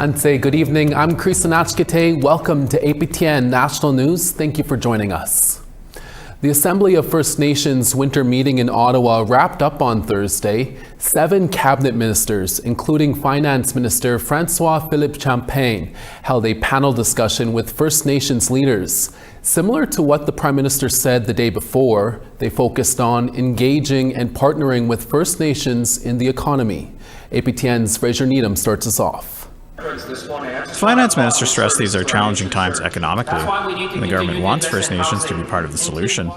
Sanse, good evening. I'm Chris Nachkite. Welcome to APTN National News. Thank you for joining us. The Assembly of First Nations winter meeting in Ottawa wrapped up on Thursday. 7 cabinet ministers, including Finance Minister François-Philippe Champagne, held a panel discussion with First Nations leaders. Similar to what the Prime Minister said the day before, they focused on engaging and partnering with First Nations in the economy. APTN's Fraser Needham starts us off. The Finance Minister stressed these are challenging times economically, and the government wants First Nations to be part of the solution.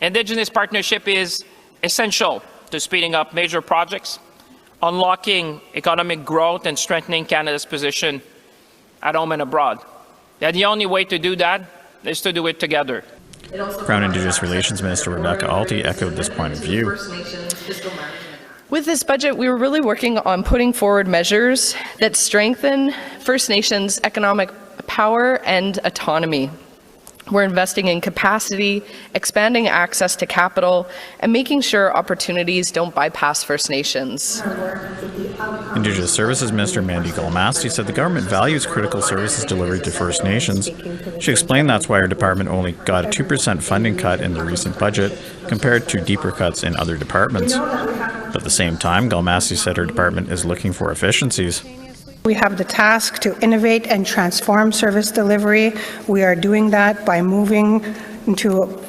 Indigenous partnership is essential to speeding up major projects, unlocking economic growth and strengthening Canada's position at home and abroad. And the only way to do that is to do it together. Crown Indigenous Relations Minister Rebecca Alty echoed this point of view. With this budget, we were really working on putting forward measures that strengthen First Nations' economic power and autonomy. We're investing in capacity, expanding access to capital, and making sure opportunities don't bypass First Nations. Indigenous Services Minister Mandy Galmasti said the government values critical services delivered to First Nations. She explained that's why her department only got a 2% funding cut in the recent budget, compared to deeper cuts in other departments. But at the same time, Galmasti said her department is looking for efficiencies. We have the task to innovate and transform service delivery. We are doing that by moving into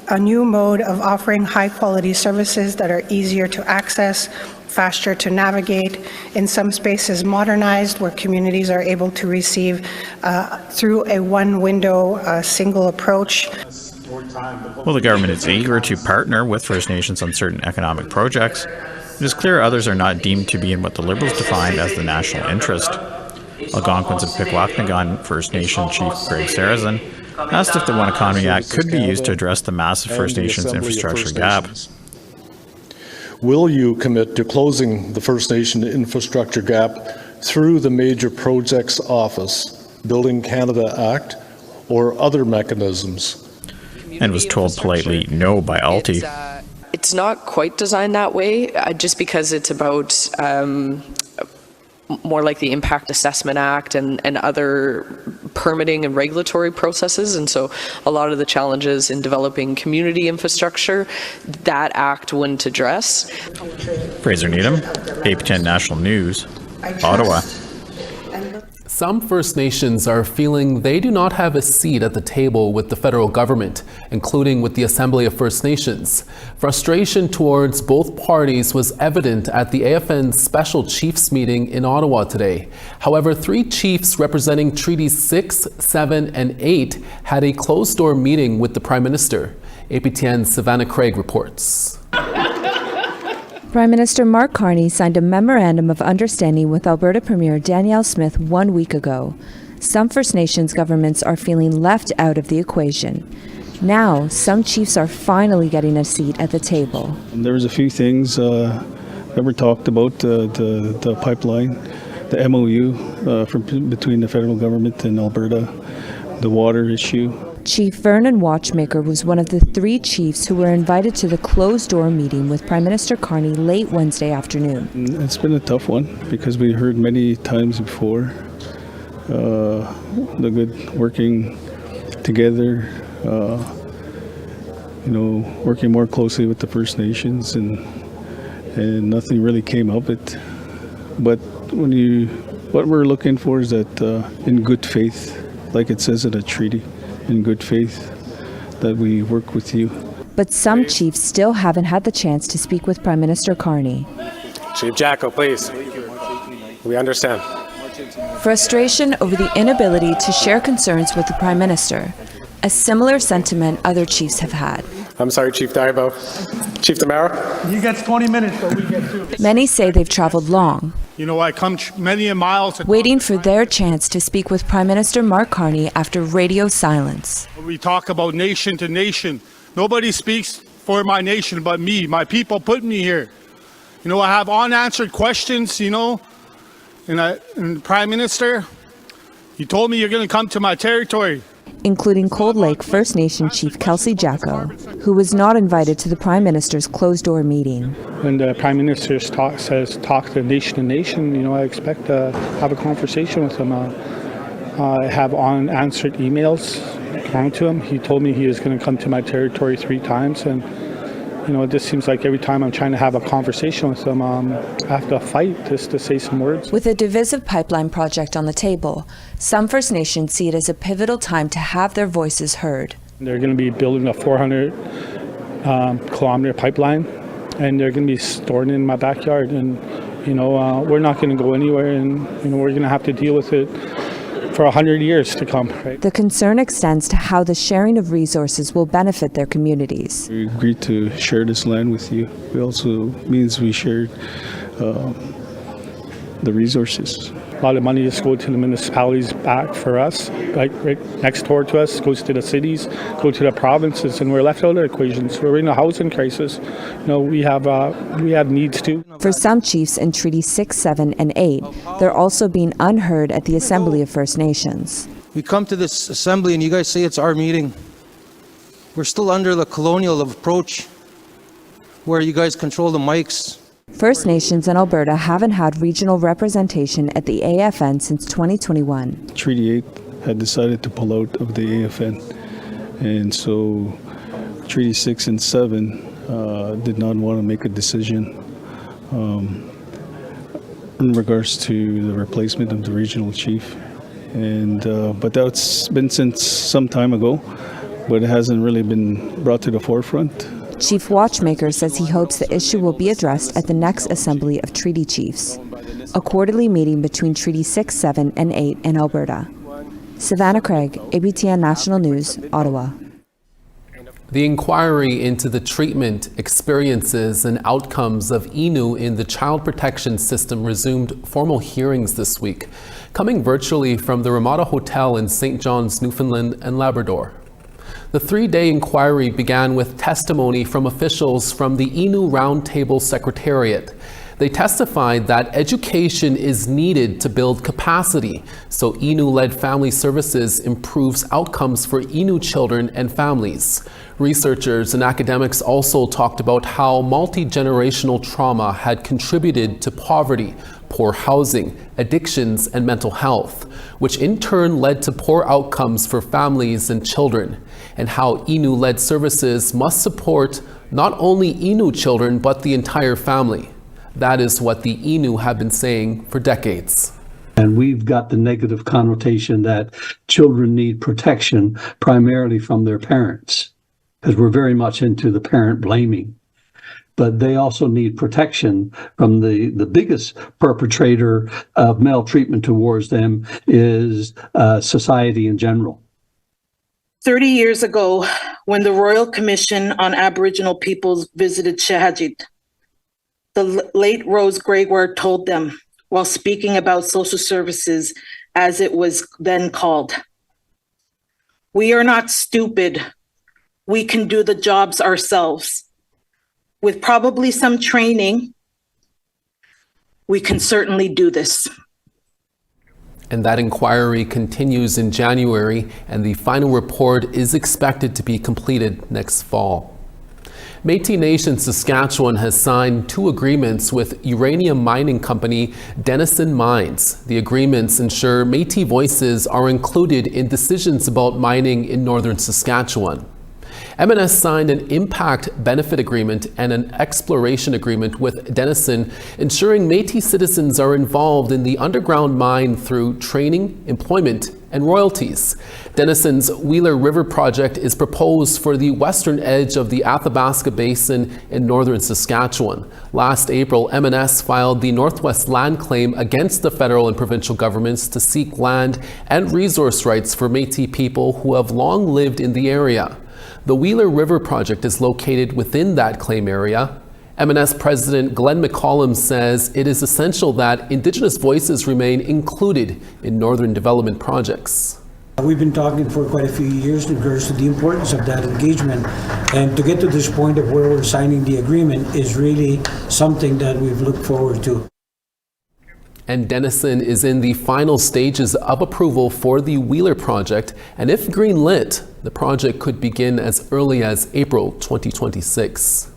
a new mode of offering high-quality services that are easier to access, faster to navigate, in some spaces modernized, where communities are able to receive through a one-window, single approach. While the government is eager to partner with First Nations on certain economic projects, it is clear others are not deemed to be in what the Liberals defined as the national interest. Algonquins of Pikwakanagan First Nation Chief Greg Sarrazin asked if the One Economy Act could be used to address the massive First Nations infrastructure gap. Will you commit to closing the First Nation infrastructure gap through the Major Projects Office, Building Canada Act, or other mechanisms? And was told politely no by Alty. It's not quite designed that way, just because it's about more like the Impact Assessment Act and other permitting and regulatory processes. And so a lot of the challenges in developing community infrastructure, that act wouldn't address. Fraser Needham, APTN National News, Ottawa. Some First Nations are feeling they do not have a seat at the table with the federal government, including with the Assembly of First Nations. Frustration towards both parties was evident at the AFN's Special Chiefs meeting in Ottawa today. However, 3 chiefs representing Treaties 6, 7, and 8 had a closed-door meeting with the Prime Minister. APTN's Savannah Craig reports. Prime Minister Mark Carney signed a Memorandum of Understanding with Alberta Premier Danielle Smith 1 week ago. Some First Nations governments are feeling left out of the equation. Now, some chiefs are finally getting a seat at the table. There was a few things that were talked about, the pipeline, the MOU between the federal government and Alberta, the water issue. Chief Vernon Watchmaker was one of the 3 chiefs who were invited to the closed-door meeting with Prime Minister Carney late Wednesday afternoon. It's been a tough one because we heard many times before the good working together, working more closely with the First Nations, and nothing really came of it. But what we're looking for is that in good faith, like it says in a treaty, in good faith, that we work with you. But some chiefs still haven't had the chance to speak with Prime Minister Carney. Chief Jacko, please. We understand. Frustration over the inability to share concerns with the Prime Minister, a similar sentiment other chiefs have had. I'm sorry, Chief Diabo. Chief Damaro? You get 20 minutes, but we get 2. Many say they've traveled long, I come many miles. waiting for their chance to speak with Prime Minister Mark Carney after radio silence. We talk about nation to nation. Nobody speaks for my nation but me. My people put me here. I have unanswered questions, and Prime Minister, you told me you're going to come to my territory. including Cold Lake First Nation Chief Kelsey Jacko, who was not invited to the Prime Minister's closed-door meeting. When the Prime Minister says talk to nation to nation, I expect to have a conversation with him. I have unanswered emails going to him. He told me he is going to come to my territory 3 times, and it just seems like every time I'm trying to have a conversation with him, I have to fight just to say some words. With a divisive pipeline project on the table, some First Nations see it as a pivotal time to have their voices heard. They're going to be building a 400 kilometer pipeline, and they're going to be storing it in my backyard. And, we're not going to go anywhere, and, we're going to have to deal with it for 100 years to come. Right? The concern extends to how the sharing of resources will benefit their communities. We agreed to share this land with you. It also means we shared the resources. A lot of money just goes to the municipalities back for us, like right next door to us, goes to the cities, go to the provinces, and we're left out of the equations. We're in a housing crisis. We have needs too. For some chiefs in Treaty 6, 7, and 8, they're also being unheard at the Assembly of First Nations. We come to this assembly and you guys say it's our meeting. We're still under the colonial approach where you guys control the mics. First Nations in Alberta haven't had regional representation at the AFN since 2021. Treaty 8 had decided to pull out of the AFN, and so Treaty 6 and 7 did not want to make a decision in regards to the replacement of the regional chief. But that's been since some time ago, but it hasn't really been brought to the forefront. Chief Watchmaker says he hopes the issue will be addressed at the next Assembly of Treaty Chiefs, a quarterly meeting between Treaty 6, 7, and 8 in Alberta. Savannah Craig, APTN National News, Ottawa. The inquiry into the treatment, experiences, and outcomes of Innu in the child protection system resumed formal hearings this week, coming virtually from the Ramada Hotel in St. John's, Newfoundland and Labrador. The 3-day inquiry began with testimony from officials from the Innu Roundtable Secretariat. They testified that education is needed to build capacity, so Innu-led family services improves outcomes for Innu children and families. Researchers and academics also talked about how multi-generational trauma had contributed to poverty, poor housing, addictions, and mental health, which in turn led to poor outcomes for families and children, and how Innu-led services must support not only Innu children, but the entire family. That is what the Innu have been saying for decades. And we've got the negative connotation that children need protection primarily from their parents, because we're very much into the parent blaming. But they also need protection from the biggest perpetrator of maltreatment towards them is society in general. 30 years ago, when the Royal Commission on Aboriginal Peoples visited Shahajit, the late Rose Gregoire told them, while speaking about social services as it was then called, "We are not stupid. We can do the jobs ourselves. With probably some training, we can certainly do this." And that inquiry continues in January, and the final report is expected to be completed next fall. Métis Nation Saskatchewan has signed 2 agreements with uranium mining company Denison Mines. The agreements ensure Métis voices are included in decisions about mining in northern Saskatchewan. MNS signed an impact benefit agreement and an exploration agreement with Denison, ensuring Métis citizens are involved in the underground mine through training, employment, and royalties. Denison's Wheeler River project is proposed for the western edge of the Athabasca Basin in northern Saskatchewan. Last April, MNS filed the Northwest land claim against the federal and provincial governments to seek land and resource rights for Métis people who have long lived in the area. The Wheeler River project is located within that claim area. MNS President Glenn McCollum says it is essential that Indigenous voices remain included in northern development projects. We've been talking for quite a few years in regards to the importance of that engagement, and to get to this point of where we're signing the agreement is really something that we've looked forward to. And Denison is in the final stages of approval for the Wheeler project, and if greenlit, the project could begin as early as April 2026.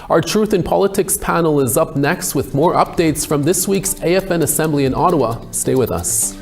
Our Truth in Politics panel is up next with more updates from this week's AFN Assembly in Ottawa. Stay with us.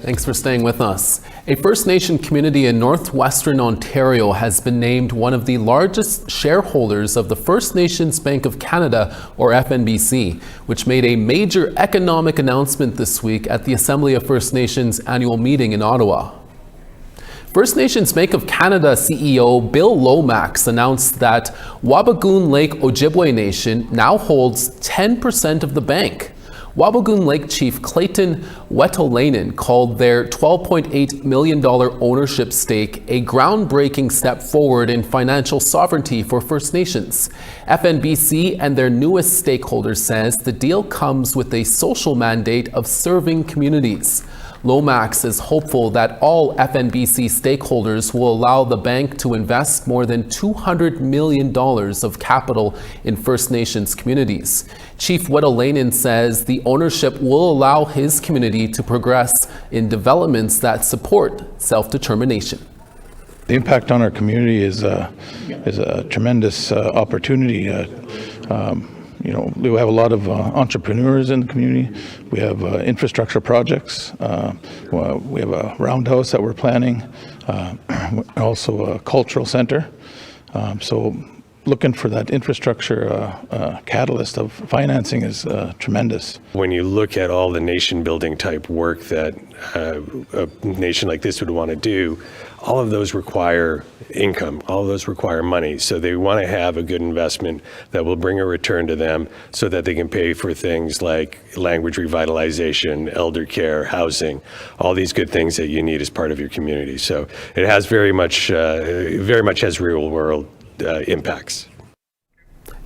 Thanks for staying with us. A First Nation community in northwestern Ontario has been named one of the largest shareholders of the First Nations Bank of Canada, or FNBC, which made a major economic announcement this week at the Assembly of First Nations annual meeting in Ottawa. First Nations Bank of Canada CEO Bill Lomax announced that Wabigoon Lake Ojibwe Nation now holds 10% of the bank. Wabigoon Lake Chief Clayton Wetolainen called their $12.8 million ownership stake a groundbreaking step forward in financial sovereignty for First Nations. FNBC and their newest stakeholder says the deal comes with a social mandate of serving communities. Lomax is hopeful that all FNBC stakeholders will allow the bank to invest more than $200 million of capital in First Nations communities. Chief Wetolainen says the ownership will allow his community to progress in developments that support self-determination. The impact on our community is a tremendous opportunity. We have a lot of entrepreneurs in the community. We have infrastructure projects. We have a roundhouse that we're planning, also a cultural center. So looking for that infrastructure catalyst of financing is tremendous. When you look at all the nation building type work that a nation like this would want to do, all of those require income, all of those require money. So they want to have a good investment that will bring a return to them so that they can pay for things like language revitalization, elder care, housing, all these good things that you need as part of your community. So it has very much has real world impacts.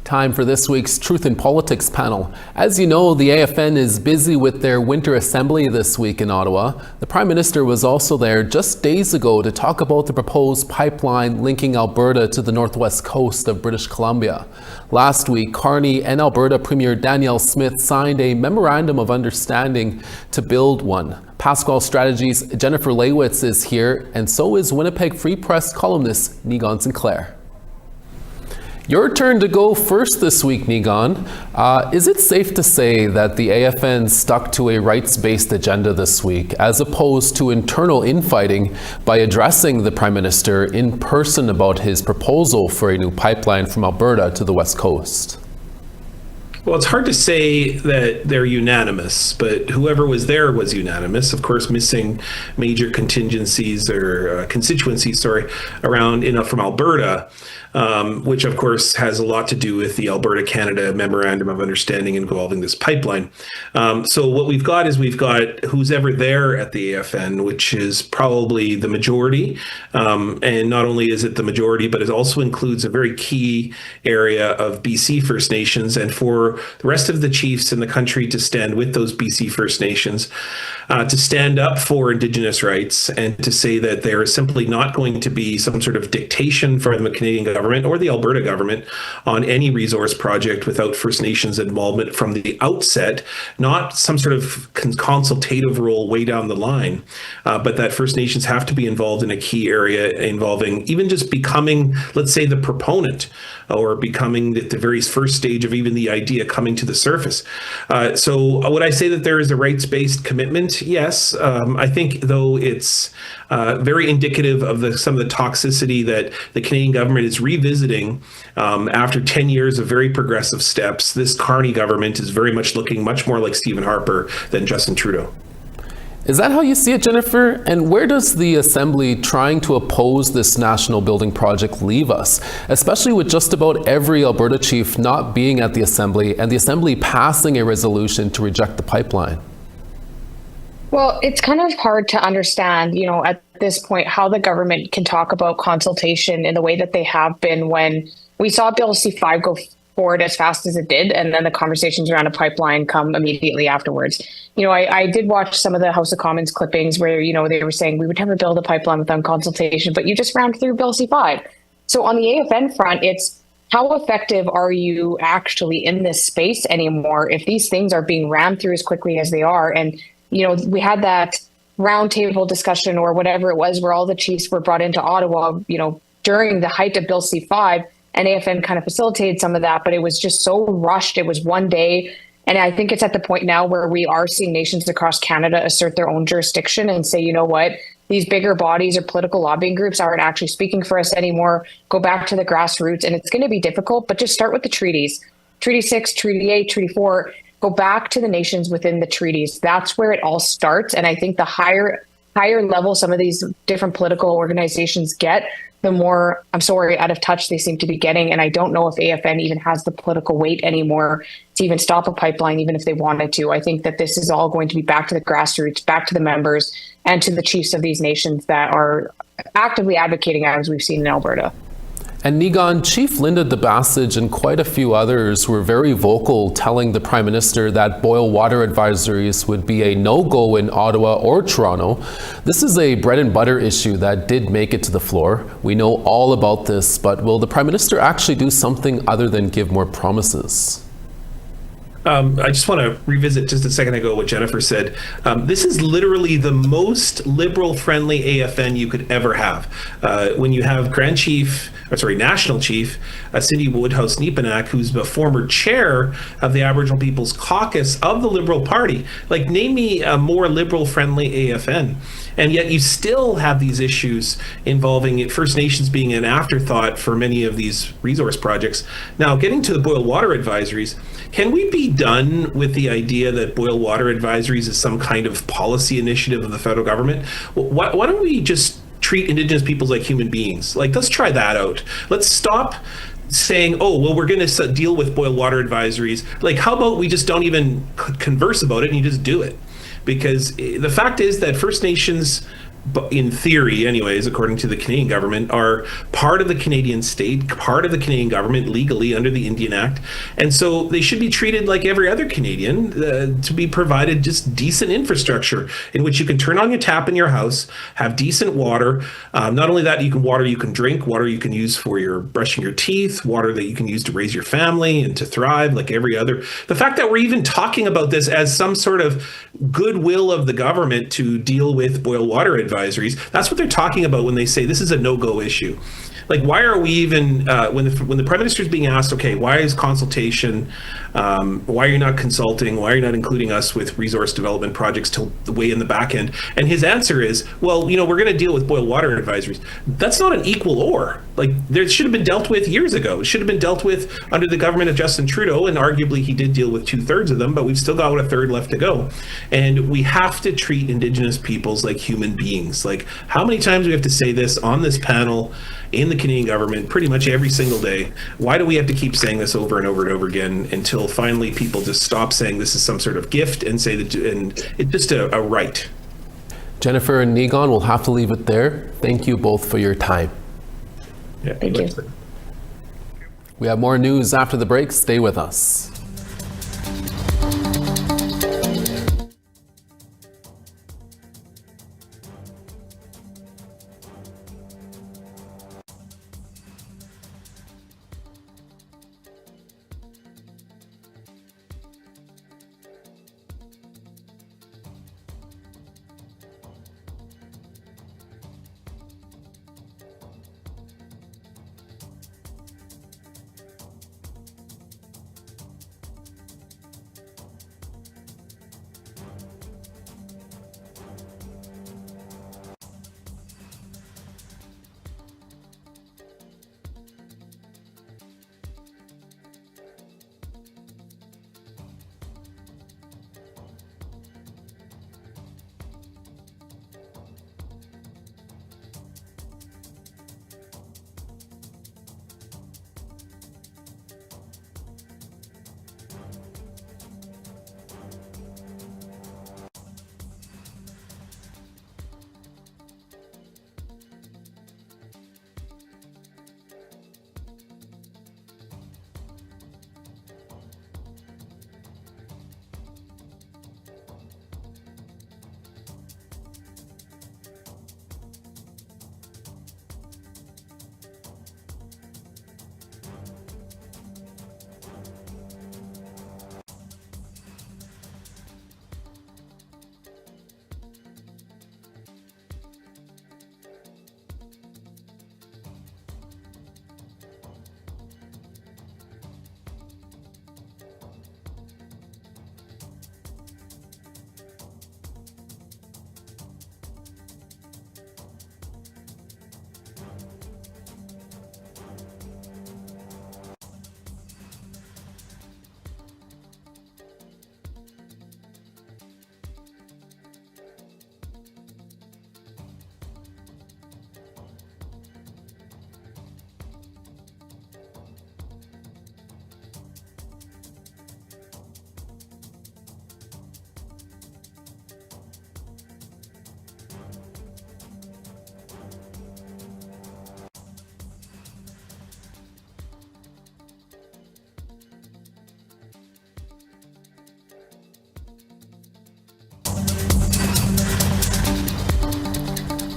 Time for this week's Truth in Politics panel. As you know, the AFN is busy with their winter assembly this week in Ottawa. The Prime Minister was also there just days ago to talk about the proposed pipeline linking Alberta to the northwest coast of British Columbia. Last week, Carney and Alberta Premier Danielle Smith signed a memorandum of understanding to build one. Pasquale Strategies' Jennifer Lewitz is here, and so is Winnipeg Free Press columnist Niigaan Sinclair. Your turn to go first this week, Niigaan. Is it safe to say that the AFN stuck to a rights-based agenda this week, as opposed to internal infighting by addressing the Prime Minister in person about his proposal for a new pipeline from Alberta to the West Coast? Well, it's hard to say that they're unanimous, but whoever was there was unanimous. Of course, missing major contingencies or constituencies, around from Alberta, which of course has a lot to do with the Alberta-Canada Memorandum of Understanding involving this pipeline. So what we've got is who's ever there at the AFN, which is probably the majority. And not only is it the majority, but it also includes a very key area of BC First Nations, and for the rest of the chiefs in the country to stand with those BC First Nations, to stand up for Indigenous rights and to say that there is simply not going to be some sort of dictation from the Canadian government or the Alberta government on any resource project without First Nations involvement from the outset, not some sort of consultative role way down the line, but that First Nations have to be involved in a key area involving even just becoming, let's say, the proponent or becoming at the very first stage of even the idea coming to the surface. So would I say that there is a rights-based commitment? Yes. I think, though, it's very indicative of some of the toxicity that the Canadian government is revisiting after 10 years of very progressive steps. This Carney government is very much looking much more like Stephen Harper than Justin Trudeau. Is that how you see it, Jennifer? And where does the Assembly trying to oppose this national building project leave us, especially with just about every Alberta chief not being at the Assembly and the Assembly passing a resolution to reject the pipeline? Well, it's kind of hard to understand, at this point, how the government can talk about consultation in the way that they have been when we saw Bill C-5 go forward as fast as it did, and then the conversations around a pipeline come immediately afterwards. I did watch some of the House of Commons clippings where, they were saying we would never build a pipeline without consultation, but you just rammed through Bill C-5. So on the AFN front, it's how effective are you actually in this space anymore if these things are being rammed through as quickly as they are? And, we had that roundtable discussion or whatever it was where all the chiefs were brought into Ottawa, during the height of Bill C-5, and AFN kind of facilitated some of that, but it was just so rushed. It was one day. And I think it's at the point now where we are seeing nations across Canada assert their own jurisdiction and say, you know what, these bigger bodies or political lobbying groups aren't actually speaking for us anymore. Go back to the grassroots. And it's going to be difficult, but just start with the treaties. Treaty 6, Treaty 8, Treaty 4, go back to the nations within the treaties. That's where it all starts. And I think the higher level some of these different political organizations get, the more, out of touch they seem to be getting. And I don't know if AFN even has the political weight anymore to even stop a pipeline, even if they wanted to. I think that this is all going to be back to the grassroots, back to the members, and to the chiefs of these nations that are actively advocating, as we've seen in Alberta. And Niigaan, Chief Linda DeBassage and quite a few others were very vocal, telling the Prime Minister that boil water advisories would be a no-go in Ottawa or Toronto. This is a bread and butter issue that did make it to the floor. We know all about this, but will the Prime Minister actually do something other than give more promises? I just want to revisit just a second ago what Jennifer said. This is literally the most liberal-friendly AFN you could ever have. When you have Grand Chief National Chief, Cindy Woodhouse-Neepanak, who's the former chair of the Aboriginal People's Caucus of the Liberal Party. Like, name me a more Liberal-friendly AFN. And yet you still have these issues involving First Nations being an afterthought for many of these resource projects. Now, getting to the boil water advisories, can we be done with the idea that boil water advisories is some kind of policy initiative of the federal government? Why don't we just treat Indigenous peoples like human beings? Like, let's try that out. Let's stop saying, oh, well, we're going to deal with boil water advisories. Like, how about we just don't even converse about it and you just do it? Because the fact is that First Nations, in theory anyways, according to the Canadian government, are part of the Canadian state, part of the Canadian government legally under the Indian Act. And so they should be treated like every other Canadian, to be provided just decent infrastructure in which you can turn on your tap in your house, have decent water. Not only that, you can drink, water you can use for your brushing your teeth, water that you can use to raise your family and to thrive like every other. The fact that we're even talking about this as some sort of goodwill of the government to deal with boil water advisories, that's what they're talking about when they say this is a no-go issue. Like, why are we even, when the Prime Minister is being asked, okay, why is consultation, why are you not consulting, why are you not including us with resource development projects till way in the back end? And his answer is, well, we're going to deal with boil water advisories. That's not an equal or. Like, there should have been dealt with years ago. It should have been dealt with under the government of Justin Trudeau, and arguably he did deal with 2/3 of them, but we've still got a third left to go. And we have to treat Indigenous peoples like human beings. Like, how many times do we have to say this on this panel, in the Canadian government, pretty much every single day? Why do we have to keep saying this over and over and over again until finally people just stop saying this is some sort of gift and say that, and it's just a right? Jennifer and Niigaan, we'll have to leave it there. Thank you both for your time. Yeah, thank you. We have more news after the break. Stay with us.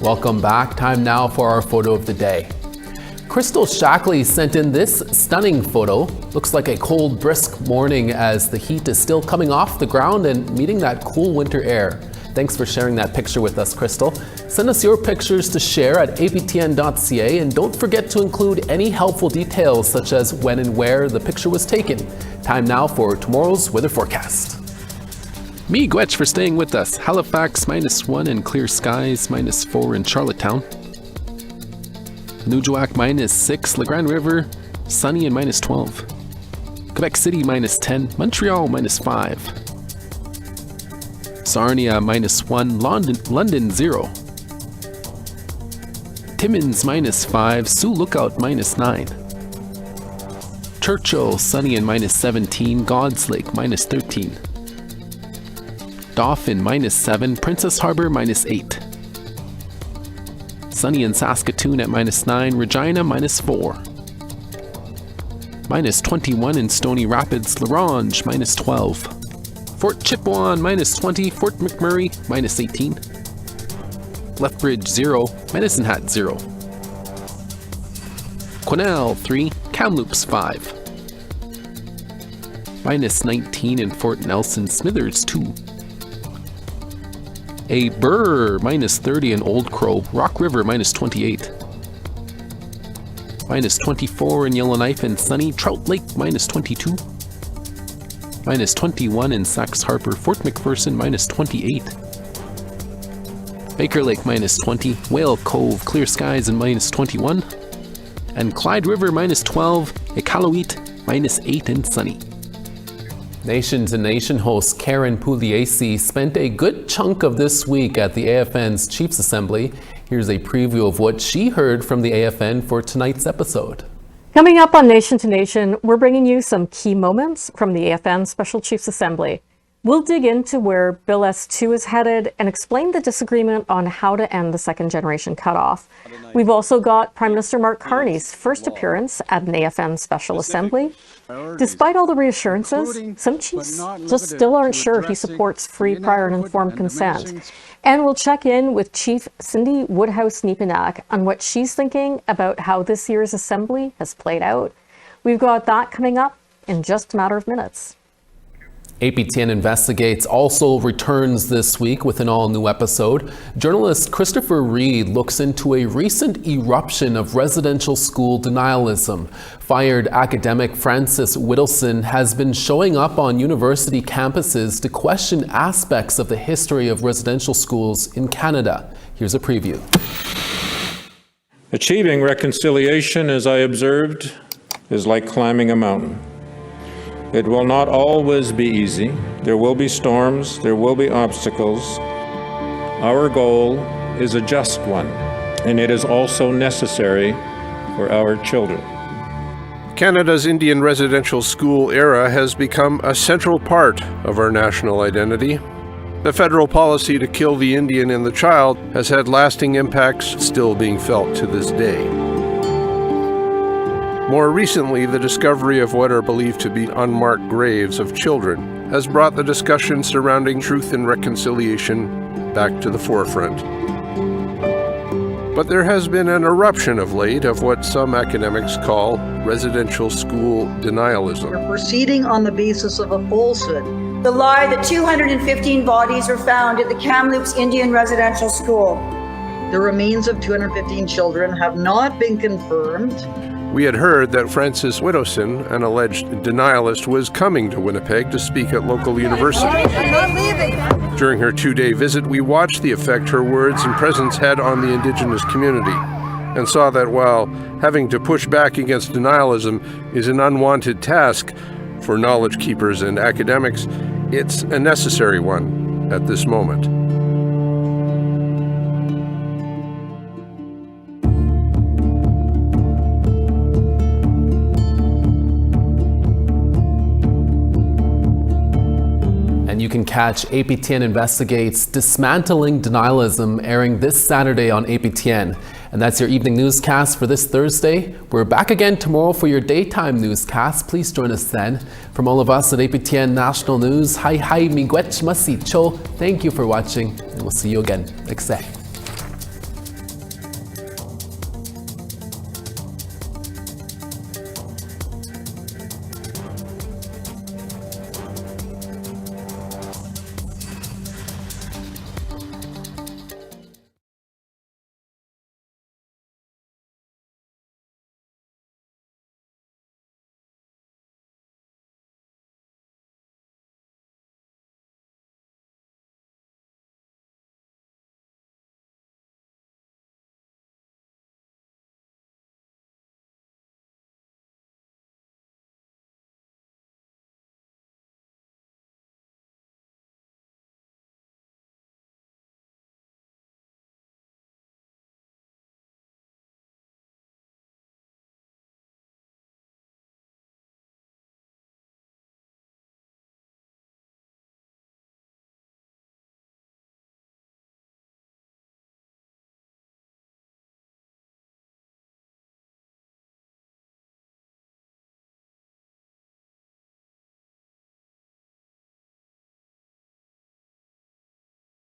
Welcome back. Time now for our photo of the day. Crystal Shackley sent in this stunning photo. Looks like a cold, brisk morning as the heat is still coming off the ground and meeting that cool winter air. Thanks for sharing that picture with us, Crystal. Send us your pictures to share at aptn.ca, and don't forget to include any helpful details such as when and where the picture was taken. Time now for tomorrow's weather forecast. Me Gwetch for staying with us. Halifax -1 and clear skies, -4 in Charlottetown. Nuujauak -6, La Grande River sunny and -12. Quebec City -10, Montreal -5. Sarnia -1, London 0. Timmins -5, Sioux Lookout -9. Churchill sunny and -17, God's Lake -13. Dauphin -7, Princess Harbour -8. Sunny in Saskatoon at -9, Regina -4. -21 in Stony Rapids, La Ronge -12. Fort Chipewyan -20, Fort McMurray -18. Lethbridge 0, Medicine Hat 0. Quesnel 3, Kamloops 5. -19 in Fort Nelson, Smithers 2. A Burr -30 in Old Crow, Rock River -28. -24 in Yellowknife and sunny, Trout Lake -22. -21 in Sax Harbor, Fort McPherson -28. Baker Lake -20, Whale Cove, clear skies and -21. And Clyde River -12, Iqaluit -8 and sunny. Nation to Nation host Karen Pugliese spent a good chunk of this week at the AFN's Chiefs Assembly. Here's a preview of what she heard from the AFN for tonight's episode. Coming up on Nation to Nation, we're bringing you some key moments from the AFN Special Chiefs Assembly. We'll dig into where Bill S2 is headed and explain the disagreement on how to end the second generation cutoff. We've also got Prime Minister Mark Carney's first appearance at an AFN Special Assembly. Despite all the reassurances, some chiefs just still aren't sure he supports free, prior, and informed consent. And we'll check in with Chief Cindy Woodhouse-Nepinak on what she's thinking about how this year's assembly has played out. We've got that coming up in just a matter of minutes. APTN Investigates also returns this week with an all-new episode. Journalist Christopher Reed looks into a recent eruption of residential school denialism. Fired academic Francis Whittleson has been showing up on university campuses to question aspects of the history of residential schools in Canada. Here's a preview. Achieving reconciliation, as I observed, is like climbing a mountain. It will not always be easy. There will be storms, there will be obstacles. Our goal is a just one, and it is also necessary for our children. Canada's Indian residential school era has become a central part of our national identity. The federal policy to kill the Indian in the child has had lasting impacts still being felt to this day. More recently, the discovery of what are believed to be unmarked graves of children has brought the discussion surrounding truth and reconciliation back to the forefront. But there has been an eruption of late of what some academics call residential school denialism. We're proceeding on the basis of a falsehood. The lie that 215 bodies were found at the Kamloops Indian Residential School. The remains of 215 children have not been confirmed. We had heard that Francis Whittleson, an alleged denialist, was coming to Winnipeg to speak at local university. I'm not leaving. During her two-day visit, we watched the effect her words and presence had on the Indigenous community, and saw that while having to push back against denialism is an unwanted task for knowledge keepers and academics, it's a necessary one at this moment. You can catch APTN Investigates Dismantling Denialism airing this Saturday on APTN. And that's your evening newscast for this Thursday. We're back again tomorrow for your daytime newscast. Please join us then. From all of us at APTN National News, hi miigwech masicho. Thank you for watching, and we'll see you again next day.